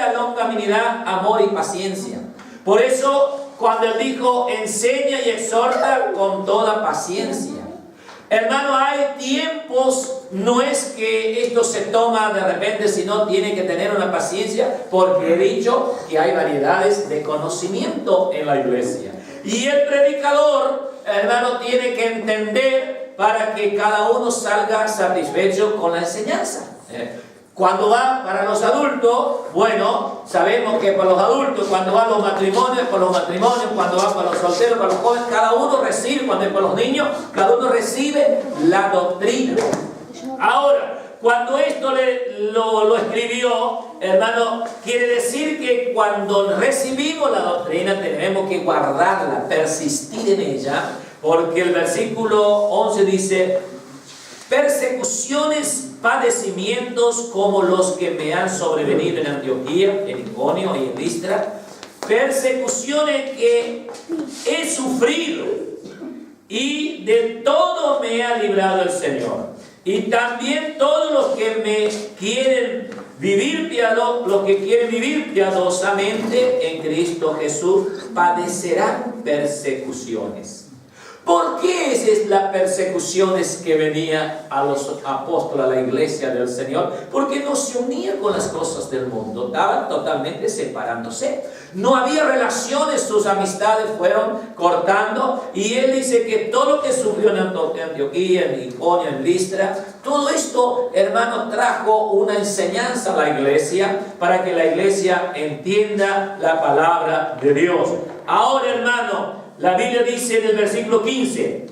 a longanimidad, amor y paciencia. Por eso, cuando Él dijo, enseña y exhorta con toda paciencia. Hermano, hay tiempos, no es que esto se toma de repente, sino tiene que tener una paciencia, porque he dicho que hay variedades de conocimiento en la iglesia. Y el predicador, hermano, tiene que entender para que cada uno salga satisfecho con la enseñanza. Cuando va para los adultos, bueno, sabemos que para los adultos, cuando va a los matrimonios, por los matrimonios, cuando va para los solteros, para los jóvenes, cada uno recibe, cuando es para los niños, cada uno recibe la doctrina. Ahora, cuando esto lo escribió, hermano, quiere decir que cuando recibimos la doctrina tenemos que guardarla, persistir en ella, porque el versículo 11 dice, persecuciones, padecimientos como los que me han sobrevenido en Antioquía, en Iconio y en Listra, persecuciones que he sufrido, y de todo me ha librado el Señor. Y también todos los que quieren vivir piadosamente en Cristo Jesús padecerán persecuciones. ¿Por qué esas las persecuciones que venía a los apóstoles, a la iglesia del Señor? Porque no se unía con las cosas del mundo, estaban totalmente separándose. No había relaciones, sus amistades fueron cortando, y él dice que todo lo que sufrió en Antioquía, en Iconio, en Listra, todo esto, hermano, trajo una enseñanza a la iglesia para que la iglesia entienda la palabra de Dios. Ahora, hermano, la Biblia dice en el versículo 15,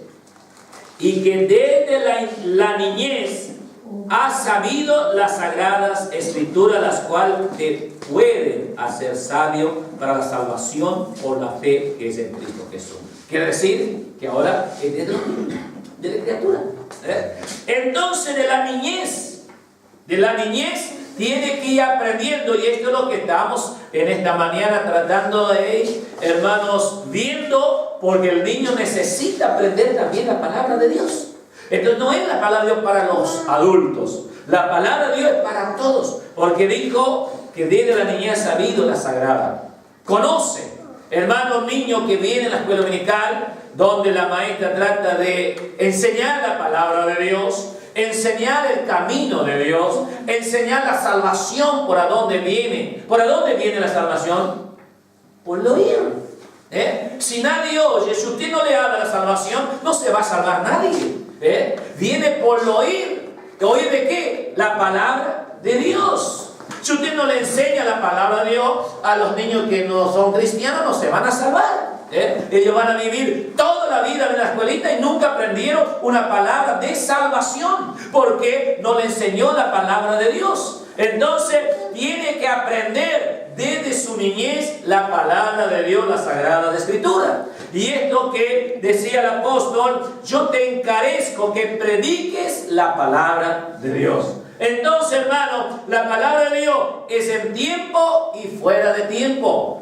y que desde la niñez has sabido las sagradas escrituras, las cuales te pueden hacer sabio para la salvación por la fe que es en Cristo Jesús. Quiere decir que ahora es de la criatura. Entonces de la niñez tiene que ir aprendiendo, y esto es lo que estamos en esta mañana tratando de ir, hermanos, viendo, porque el niño necesita aprender también la palabra de Dios. Entonces no es la palabra de Dios para los adultos, la palabra de Dios es para todos, porque dijo que desde la niñez ha sabido la sagrada. Conoce, hermano, niño que viene a la escuela dominical, donde la maestra trata de enseñar la palabra de Dios, enseñar el camino de Dios, enseñar la salvación, por a dónde viene. ¿Por a dónde viene la salvación? Por el oír. Si nadie oye, si usted no le habla la salvación, no se va a salvar nadie. Viene por el oír. ¿Oír de qué? La palabra de Dios. Si usted no le enseña la palabra de Dios a los niños que no son cristianos, no se van a salvar. Ellos van a vivir toda la vida en la escuelita y nunca aprendieron una palabra de salvación, porque no le enseñó la palabra de Dios. Entonces tiene que aprender desde su niñez la palabra de Dios, la Sagrada Escritura. Y esto que decía el apóstol, yo te encarezco que prediques la palabra de Dios. Entonces, hermano, la palabra de Dios es en tiempo y fuera de tiempo.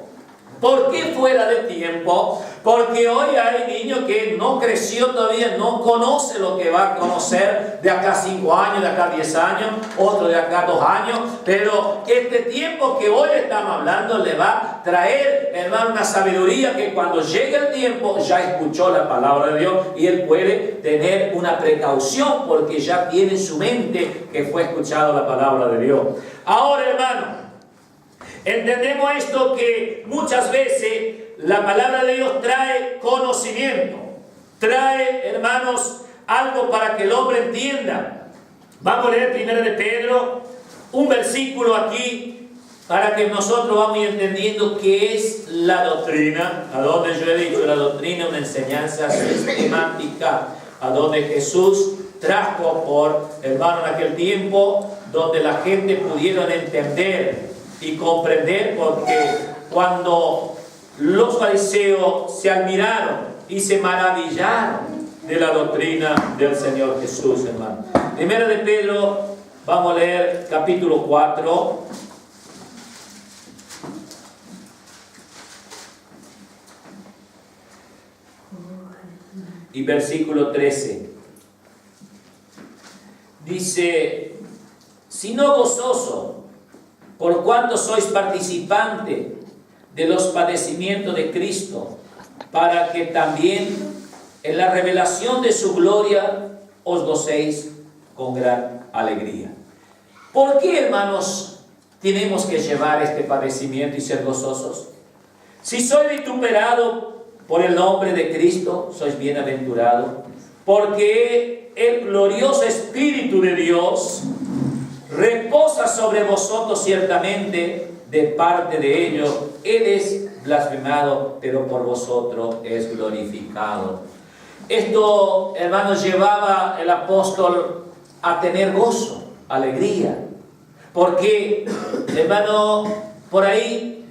¿Por qué fuera de tiempo? Porque hoy hay niños que no creció todavía, no conoce lo que va a conocer de acá 5 años, de acá 10 años, otro de acá 2 años. Pero este tiempo que hoy estamos hablando le va a traer, hermano, una sabiduría que cuando llegue el tiempo ya escuchó la palabra de Dios y él puede tener una precaución porque ya tiene en su mente que fue escuchada la palabra de Dios. Ahora, hermano, entendemos esto, que muchas veces la palabra de Dios trae conocimiento, trae, hermanos, algo para que el hombre entienda. Vamos a leer 1 de Pedro, un versículo aquí, para que nosotros vamos entendiendo qué es la doctrina, a donde yo he dicho la doctrina, una enseñanza sistemática, a donde Jesús trajo por, hermano, en aquel tiempo, donde la gente pudieron entender y comprender, porque cuando los fariseos se admiraron y se maravillaron de la doctrina del Señor Jesús, hermano. 1 de Pedro, vamos a leer capítulo 4. Y versículo 13. Dice, sino gozoso, por cuanto sois participante de los padecimientos de Cristo, para que también en la revelación de su gloria os gocéis con gran alegría. ¿Por qué, hermanos, tenemos que llevar este padecimiento y ser gozosos? Si sois vituperado por el nombre de Cristo, sois bienaventurado, porque el glorioso Espíritu de Dios reposa sobre vosotros ciertamente. De parte de ellos, Él es blasfemado, pero por vosotros es glorificado. Esto, hermanos, llevaba el apóstol a tener gozo, alegría. Porque, hermano, por ahí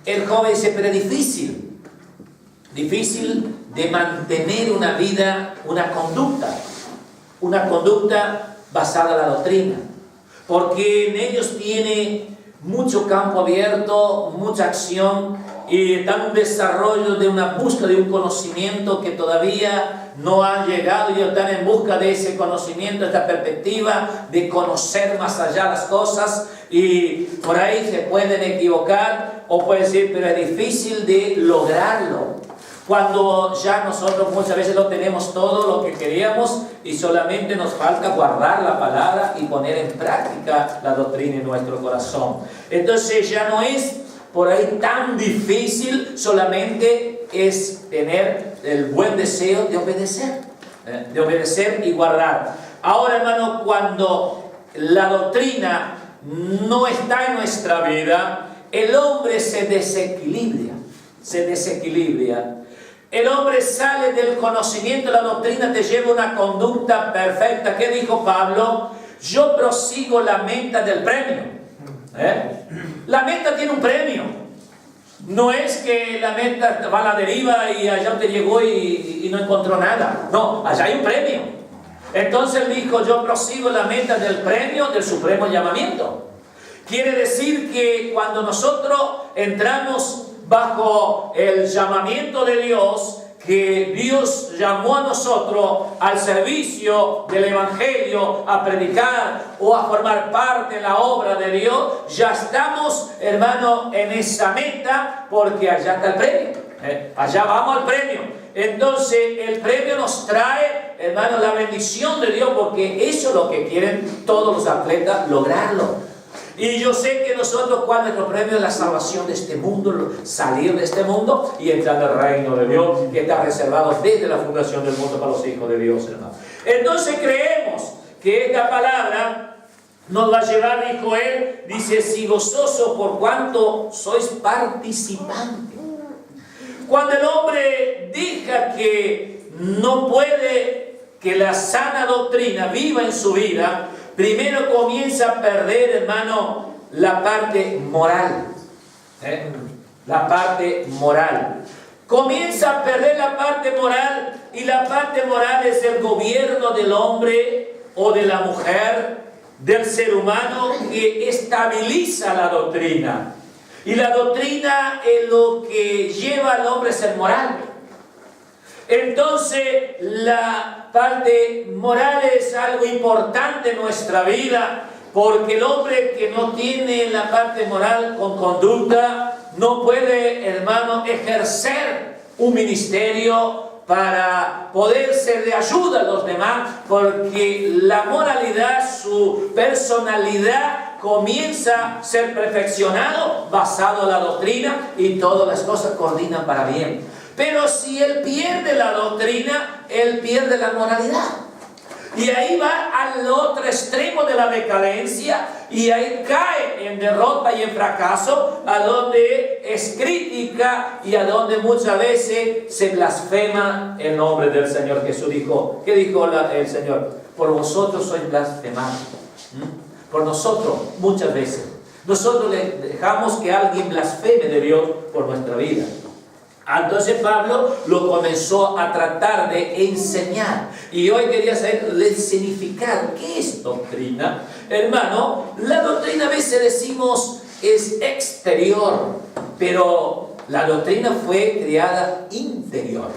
el joven dice, pero es difícil de mantener una vida, una conducta basada en la doctrina. Porque en ellos tiene mucho campo abierto, mucha acción y está un desarrollo de una búsqueda de un conocimiento que todavía no han llegado. Ellos están en busca de ese conocimiento, esta perspectiva de conocer más allá las cosas, y por ahí se pueden equivocar o pueden decir, pero es difícil de lograrlo. Cuando ya nosotros muchas veces lo tenemos todo lo que queríamos y solamente nos falta guardar la palabra y poner en práctica la doctrina en nuestro corazón. Entonces ya no es por ahí tan difícil, solamente es tener el buen deseo de obedecer y guardar. Ahora, hermano, cuando la doctrina no está en nuestra vida, el hombre se desequilibra. El hombre sale del conocimiento de la doctrina, te lleva una conducta perfecta. ¿Qué dijo Pablo? Yo prosigo la meta del premio. La meta tiene un premio. No es que la meta va a la deriva y allá usted llegó y no encontró nada. No, allá hay un premio. Entonces él dijo, yo prosigo la meta del premio del supremo llamamiento. Quiere decir que cuando nosotros entramos bajo el llamamiento de Dios, que Dios llamó a nosotros al servicio del Evangelio, a predicar o a formar parte de la obra de Dios, ya estamos, hermano, en esa meta, porque allá está el premio. Allá vamos al premio. Entonces el premio nos trae, hermano, la bendición de Dios, porque eso es lo que quieren todos los atletas, lograrlo. Y yo sé que nosotros, cuál es nuestro premio, es la salvación de este mundo, salir de este mundo y entrar al reino de Dios, que está reservado desde la fundación del mundo para los hijos de Dios, hermano. Entonces creemos que esta palabra nos va a llevar, dijo él, dice, si gozoso por cuanto sois participantes. Cuando el hombre deja que no puede que la sana doctrina viva en su vida, primero comienza a perder, hermano, la parte moral. La parte moral. Comienza a perder la parte moral, y la parte moral es el gobierno del hombre o de la mujer, del ser humano, que estabiliza la doctrina. Y la doctrina es lo que lleva al hombre a ser moral. Entonces, la parte moral es algo importante en nuestra vida, porque el hombre que no tiene la parte moral con conducta no puede, hermano, ejercer un ministerio para poder ser de ayuda a los demás, porque la moralidad, su personalidad, comienza a ser perfeccionado basado en la doctrina, y todas las cosas coordinan para bien. Pero si él pierde la doctrina, él pierde la moralidad. Y ahí va al otro extremo de la decadencia, y ahí cae en derrota y en fracaso, a donde es crítica y a donde muchas veces se blasfema el nombre del Señor Jesús. Dijo, ¿qué dijo el Señor? Por vosotros sois blasfemados. Por nosotros, muchas veces. Nosotros le dejamos que alguien blasfeme de Dios por nuestra vida. Entonces Pablo lo comenzó a tratar de enseñar. Y hoy quería saber el significado. ¿Qué es doctrina? Hermano, la doctrina a veces decimos es exterior, pero la doctrina fue creada interior.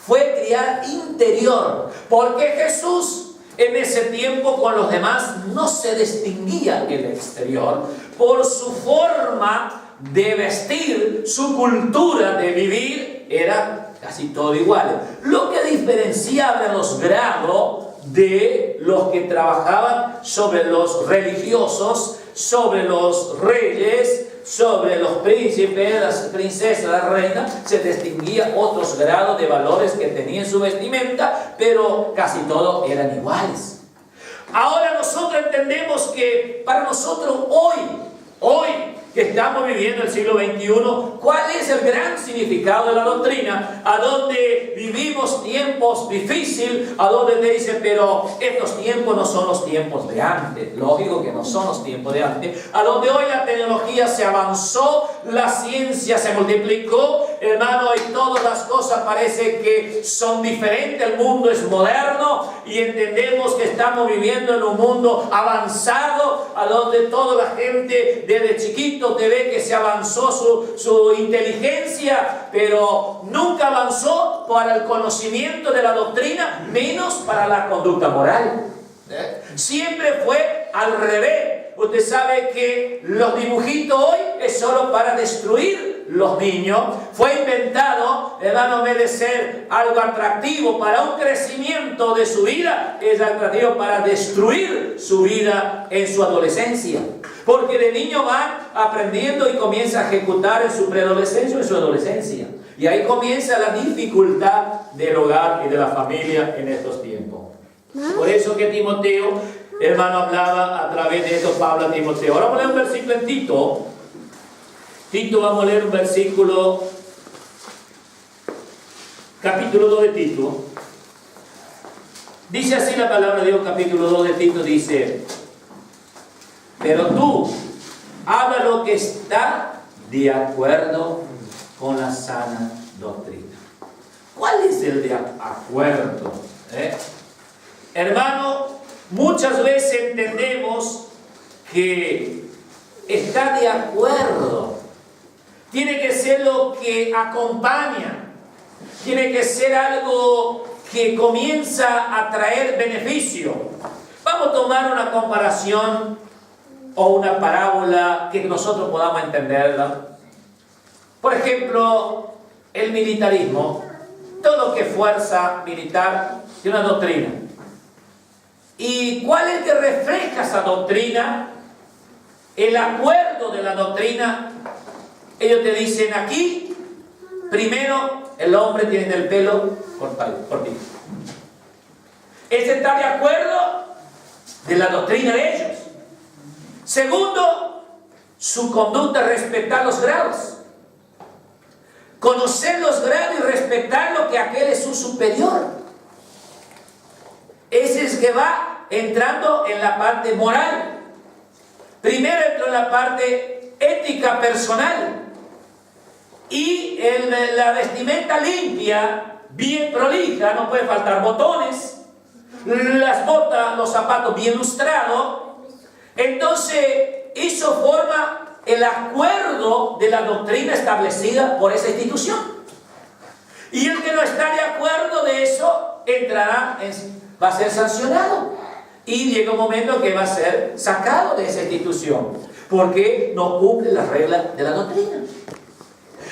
Fue creada interior, porque Jesús en ese tiempo con los demás no se distinguía en el exterior por su forma de vestir, su cultura de vivir, era casi todo igual. Lo que diferenciaba los grados de los que trabajaban sobre los religiosos, sobre los reyes, sobre los príncipes, las princesas, las reinas, se distinguía otros grados de valores que tenía en su vestimenta, pero casi todos eran iguales. Ahora nosotros entendemos que para nosotros hoy que estamos viviendo el siglo XXI, ¿cuál es el gran significado de la doctrina? A donde vivimos tiempos difíciles, a donde te dicen, pero estos tiempos no son los tiempos de antes. Lógico que no son los tiempos de antes. A donde hoy la tecnología se avanzó, la ciencia se multiplicó, hermano, y todas las cosas parece que son diferentes. El mundo es moderno y entendemos que estamos viviendo en un mundo avanzado, a donde toda la gente desde chiquito te ve que se avanzó su inteligencia, pero nunca avanzó para el conocimiento de la doctrina, menos para la conducta moral. Siempre fue al revés. Usted sabe que los dibujitos hoy es solo para destruir los niños. Fue inventado, hermano, en vez de ser algo atractivo para un crecimiento de su vida, es atractivo para destruir su vida en su adolescencia. Porque de niño van aprendiendo y comienza a ejecutar en su preadolescencia o en su adolescencia. Y ahí comienza la dificultad del hogar y de la familia en estos tiempos. Por eso que Timoteo, hermano, hablaba a través de esto Pablo a Timoteo. Ahora vamos a leer un versículo en Tito. Tito, vamos a leer un versículo, capítulo 2 de Tito. Dice así la palabra de Dios, capítulo 2 de Tito, dice: pero tú, habla lo que está de acuerdo con la sana doctrina. ¿Cuál es el de acuerdo? Hermano, muchas veces entendemos que está de acuerdo. Tiene que ser lo que acompaña. Tiene que ser algo que comienza a traer beneficio. Vamos a tomar una comparación o una parábola que nosotros podamos entenderla. Por ejemplo, el militarismo. Todo lo que es fuerza militar tiene una doctrina. ¿Y cuál es el que refleja esa doctrina? El acuerdo de la doctrina. Ellos te dicen aquí, primero, el hombre tiene el pelo cortado. Ese está de acuerdo de la doctrina de ellos. Segundo, su conducta, respetar los grados. Conocer los grados y respetar lo que aquel es su superior. Ese es que va entrando en la parte moral. Primero entró en la parte ética personal. Y la vestimenta limpia, bien prolija, no puede faltar botones. Las botas, los zapatos bien lustrados. Entonces, eso forma el acuerdo de la doctrina establecida por esa institución. Y el que no está de acuerdo de eso, va a ser sancionado. Y llega un momento que va a ser sacado de esa institución, porque no cumple las reglas de la doctrina.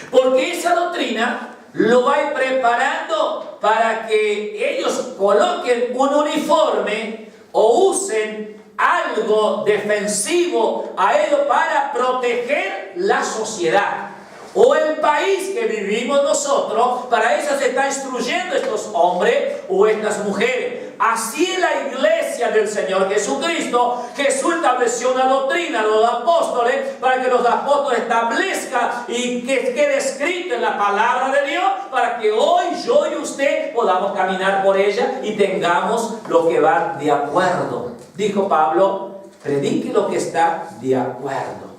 Porque esa doctrina lo va a ir preparando para que ellos coloquen un uniforme o usen algo defensivo a ellos para proteger la sociedad o el país que vivimos nosotros. Para eso se está instruyendo estos hombres o estas mujeres. Así es la iglesia del Señor Jesucristo. Jesús estableció una doctrina de los apóstoles para que los apóstoles establezcan y que quede escrito en la palabra de Dios, para que hoy yo y usted podamos caminar por ella y tengamos lo que va de acuerdo. Dijo Pablo, predique lo que está de acuerdo.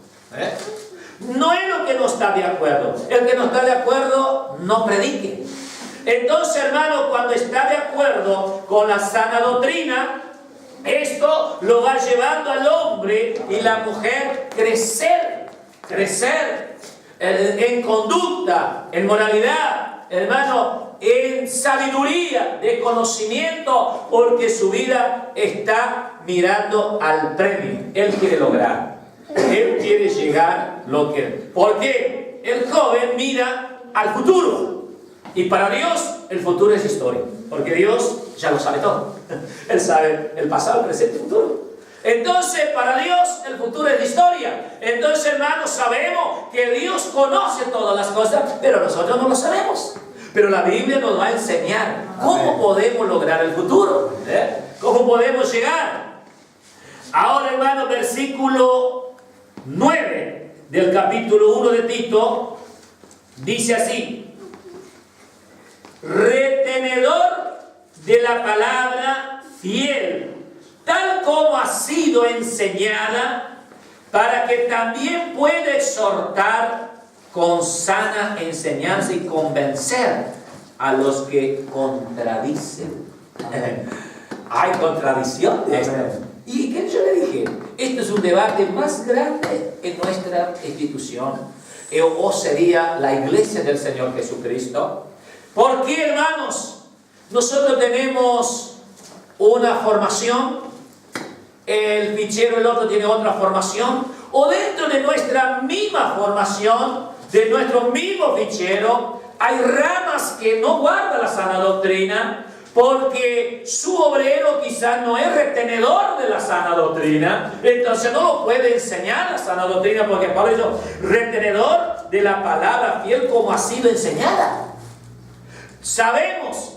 No es lo que no está de acuerdo. El que no está de acuerdo, no predique. Entonces, hermano, cuando está de acuerdo con la sana doctrina, esto lo va llevando al hombre y la mujer crecer en conducta, en moralidad, hermano, en sabiduría, de conocimiento, porque su vida está mirando al premio. Él quiere lograr. Él quiere llegar lo que... Porque el joven mira al futuro. Y para Dios el futuro es historia. Porque Dios ya lo sabe todo. Él sabe el pasado, el presente y el futuro. Entonces, para Dios el futuro es historia. Entonces, hermanos, sabemos que Dios conoce todas las cosas, pero nosotros no lo sabemos. Pero la Biblia nos va a enseñar cómo podemos lograr el futuro. ¿Cómo podemos llegar? Ahora, hermanos, versículo 9 del capítulo 1 de Tito dice así: retenedor de la palabra fiel, tal como ha sido enseñada, para que también pueda exhortar con sana enseñanza y convencer a los que contradicen. Hay contradicción de esto. Y que yo le dije, esto es un debate más grande en nuestra institución, o sería la iglesia del Señor Jesucristo. ¿Por qué, hermanos? Nosotros tenemos una formación, el fichero, el otro tiene otra formación, o dentro de nuestra misma formación, de nuestro mismo fichero, hay ramas que no guardan la sana doctrina, porque su obrero quizás no es retenedor de la sana doctrina, entonces no lo puede enseñar la sana doctrina, porque por eso, retenedor de la palabra fiel como ha sido enseñada. Sabemos,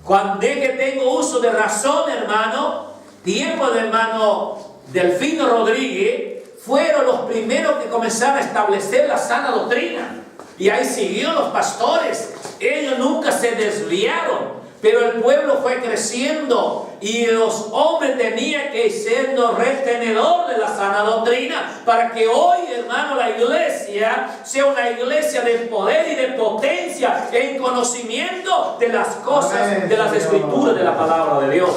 cuando de que tengo uso de razón, hermano, tiempo de hermano Delfino Rodríguez, fueron los primeros que comenzaron a establecer la sana doctrina. Y ahí siguió los pastores. Ellos nunca se desviaron. Pero el pueblo fue creciendo y los hombres tenían que ser retenedor de la sana doctrina para que hoy, hermano, la iglesia sea una iglesia de poder y de potencia en conocimiento de las cosas, de las escrituras, de la palabra de Dios.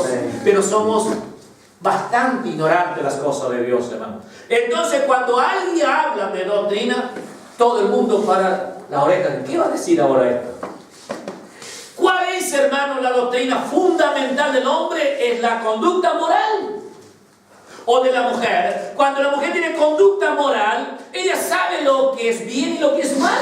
Pero somos bastante ignorantes de las cosas de Dios, hermano. Entonces, cuando alguien habla de doctrina, todo el mundo para la oreja. ¿Qué va a decir ahora esto? ¿Cuál es, hermano, la doctrina fundamental del hombre? Es la conducta moral. O de la mujer. Cuando la mujer tiene conducta moral, ella sabe lo que es bien y lo que es mal.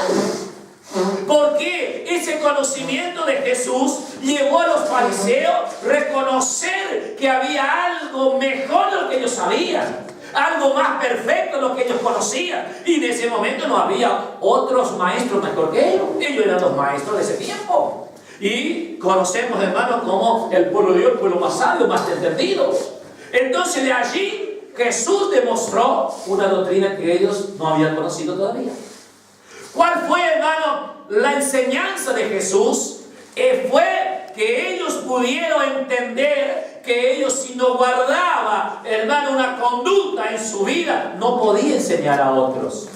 Porque ese conocimiento de Jesús llevó a los fariseos a reconocer que había algo mejor de lo que ellos sabían, algo más perfecto de lo que ellos conocían. Y en ese momento no había otros maestros mejor que ellos. Ellos eran los maestros de ese tiempo. Y conocemos, hermanos, como el pueblo de Dios, el pueblo más sabio, más entendido. Entonces de allí Jesús demostró una doctrina que ellos no habían conocido todavía. ¿Cuál fue, hermano, la enseñanza de Jesús? Fue que ellos pudieron entender que ellos, si no guardaba, hermano, una conducta en su vida, no podía enseñar a otros.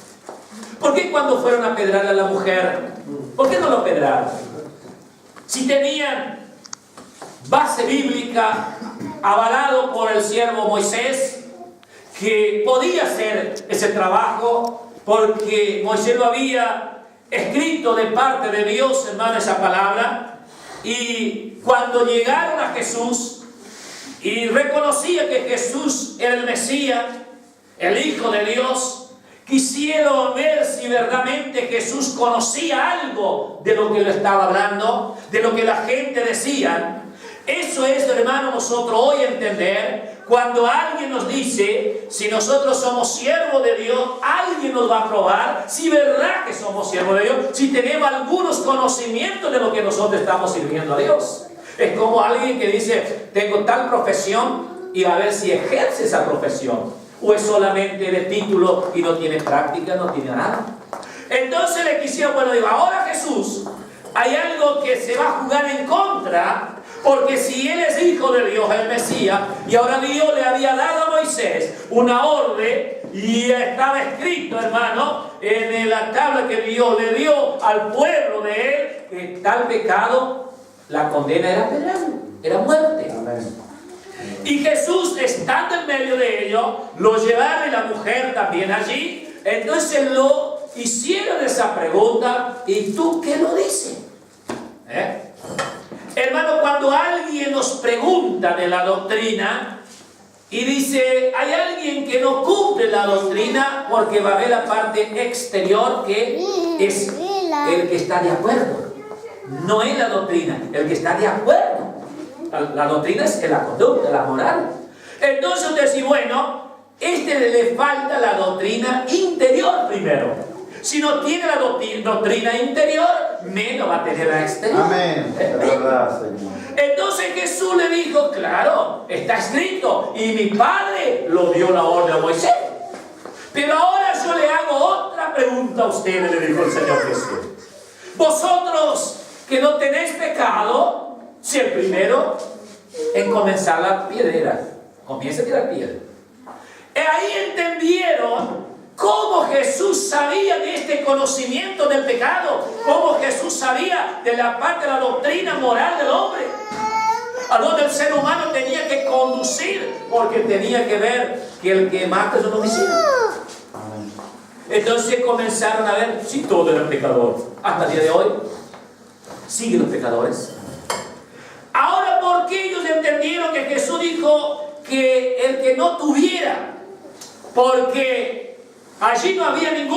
¿Por qué cuando fueron a pedrar a la mujer, por qué no lo pedraron? Si tenían base bíblica avalado por el siervo Moisés, que podía hacer ese trabajo, porque Moisés lo había escrito de parte de Dios, hermano, esa palabra. Y cuando llegaron a Jesús y reconocía que Jesús era el Mesías, el Hijo de Dios, quisieron ver si verdaderamente Jesús conocía algo de lo que le estaba hablando, de lo que la gente decía. Eso es, hermano, nosotros hoy entender. Cuando alguien nos dice, si nosotros somos siervos de Dios, alguien nos va a probar si es verdad que somos siervos de Dios, si tenemos algunos conocimientos de lo que nosotros estamos sirviendo a Dios. Es como alguien que dice, tengo tal profesión, y a ver si ejerce esa profesión. O es solamente de título y no tiene práctica, no tiene nada. Entonces le quisieron, bueno, digo, ahora Jesús, hay algo que se va a jugar en contra, porque si Él es Hijo de Dios, el Mesías, y ahora Dios le había dado a Moisés una orden, y estaba escrito, hermano, en la tabla que Dios le dio al pueblo de Él, que tal pecado, la condena era pedrado, era muerte. Amén. Y Jesús, estando en medio de ellos, lo llevaron, y la mujer también allí. Entonces lo hicieron esa pregunta, ¿y tú qué lo dices? Hermano, cuando alguien nos pregunta de la doctrina y dice, hay alguien que no cumple la doctrina, porque va a ver la parte exterior que es el que está de acuerdo. No es la doctrina, el que está de acuerdo. La doctrina es la conducta, la moral. Entonces usted dice, bueno, le falta la doctrina interior primero. Si no tiene la doctrina interior, menos va a tener la exterior. Amén. Es verdad, Señor. Entonces Jesús le dijo, claro, está escrito, y mi Padre lo dio la orden a Moisés. Pero ahora yo le hago otra pregunta a ustedes, le dijo el Señor Jesús. Vosotros que no tenéis pecado, si el primero en comenzar la piedra, comienza a tirar piedra. Y ahí entendieron cómo Jesús sabía de este conocimiento del pecado, cómo Jesús sabía de la parte de la doctrina moral del hombre, a donde el ser humano tenía que conducir, porque tenía que ver que el que mata es un homicida. Entonces comenzaron a ver si todo era pecador. Hasta el día de hoy siguen los pecadores. Ahora, ¿por qué ellos entendieron que Jesús dijo que el que no tuviera? Porque allí no había ningún